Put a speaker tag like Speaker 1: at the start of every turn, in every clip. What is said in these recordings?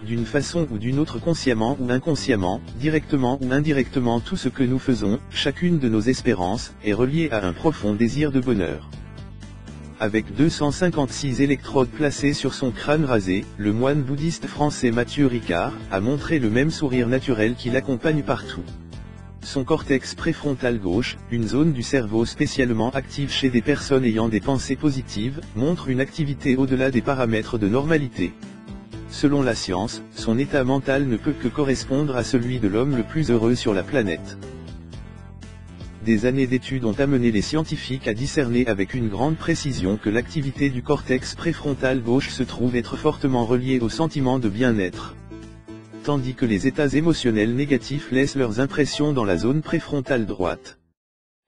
Speaker 1: d'une façon ou d'une autre, consciemment ou inconsciemment, directement ou indirectement. Tout ce que nous faisons, chacune de nos espérances, est reliée à un profond désir de bonheur. Avec 256 électrodes placées sur son crâne rasé, le moine bouddhiste français Mathieu Ricard a montré le même sourire naturel qui l'accompagne partout. Son cortex préfrontal gauche, une zone du cerveau spécialement active chez des personnes ayant des pensées positives, montre une activité au-delà des paramètres de normalité. Selon la science, son état mental ne peut que correspondre à celui de l'homme le plus heureux sur la planète. Des années d'études ont amené les scientifiques à discerner avec une grande précision que l'activité du cortex préfrontal gauche se trouve être fortement reliée au sentiment de bien-être. Tandis que les états émotionnels négatifs laissent leurs impressions dans la zone préfrontale droite.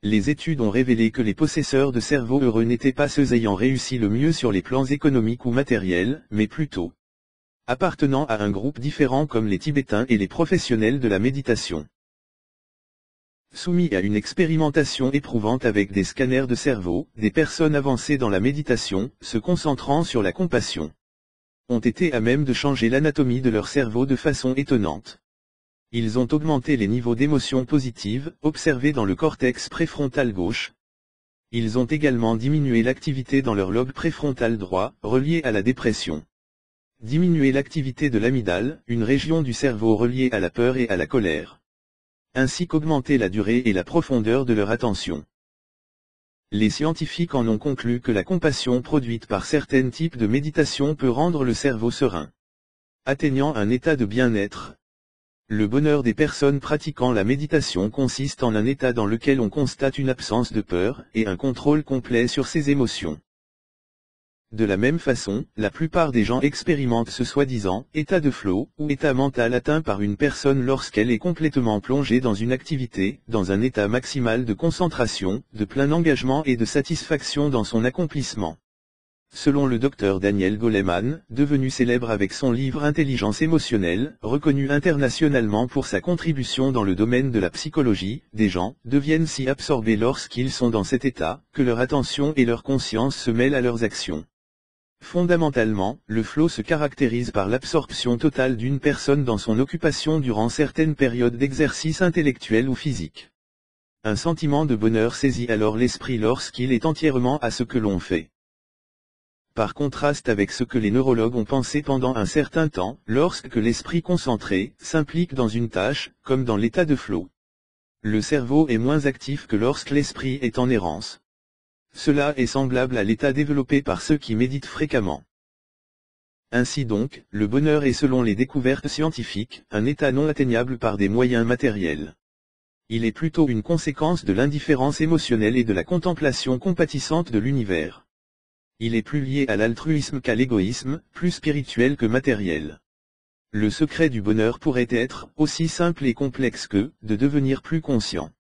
Speaker 1: Les études ont révélé que les possesseurs de cerveaux heureux n'étaient pas ceux ayant réussi le mieux sur les plans économiques ou matériels, mais plutôt appartenant à un groupe différent comme les Tibétains et les professionnels de la méditation. Soumis à une expérimentation éprouvante avec des scanners de cerveau, des personnes avancées dans la méditation, se concentrant sur la compassion, ont été à même de changer l'anatomie de leur cerveau de façon étonnante. Ils ont augmenté les niveaux d'émotions positives, observés dans le cortex préfrontal gauche. Ils ont également diminué l'activité dans leur lobe préfrontal droit, relié à la dépression. Diminué l'activité de l'amygdale, une région du cerveau reliée à la peur et à la colère. Ainsi qu'augmenter la durée et la profondeur de leur attention. Les scientifiques en ont conclu que la compassion produite par certains types de méditation peut rendre le cerveau serein, atteignant un état de bien-être. Le bonheur des personnes pratiquant la méditation consiste en un état dans lequel on constate une absence de peur et un contrôle complet sur ses émotions. De la même façon, la plupart des gens expérimentent ce soi-disant état de flow, ou état mental atteint par une personne lorsqu'elle est complètement plongée dans une activité, dans un état maximal de concentration, de plein engagement et de satisfaction dans son accomplissement. Selon le Dr Daniel Goleman, devenu célèbre avec son livre Intelligence émotionnelle, reconnu internationalement pour sa contribution dans le domaine de la psychologie, des gens deviennent si absorbés lorsqu'ils sont dans cet état, que leur attention et leur conscience se mêlent à leurs actions. Fondamentalement, le flow se caractérise par l'absorption totale d'une personne dans son occupation durant certaines périodes d'exercice intellectuel ou physique. Un sentiment de bonheur saisit alors l'esprit lorsqu'il est entièrement à ce que l'on fait. Par contraste avec ce que les neurologues ont pensé pendant un certain temps, lorsque l'esprit concentré s'implique dans une tâche, comme dans l'état de flow, le cerveau est moins actif que lorsque l'esprit est en errance. Cela est semblable à l'état développé par ceux qui méditent fréquemment. Ainsi donc, le bonheur est selon les découvertes scientifiques, un état non atteignable par des moyens matériels. Il est plutôt une conséquence de l'indifférence émotionnelle et de la contemplation compatissante de l'univers. Il est plus lié à l'altruisme qu'à l'égoïsme, plus spirituel que matériel. Le secret du bonheur pourrait être aussi simple et complexe que de devenir plus conscient.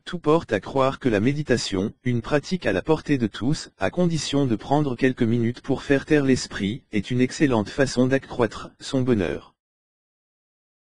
Speaker 1: Tout porte à croire que la méditation, une pratique à la portée de tous, à condition de prendre quelques minutes pour faire taire l'esprit, est une excellente façon d'accroître son bonheur.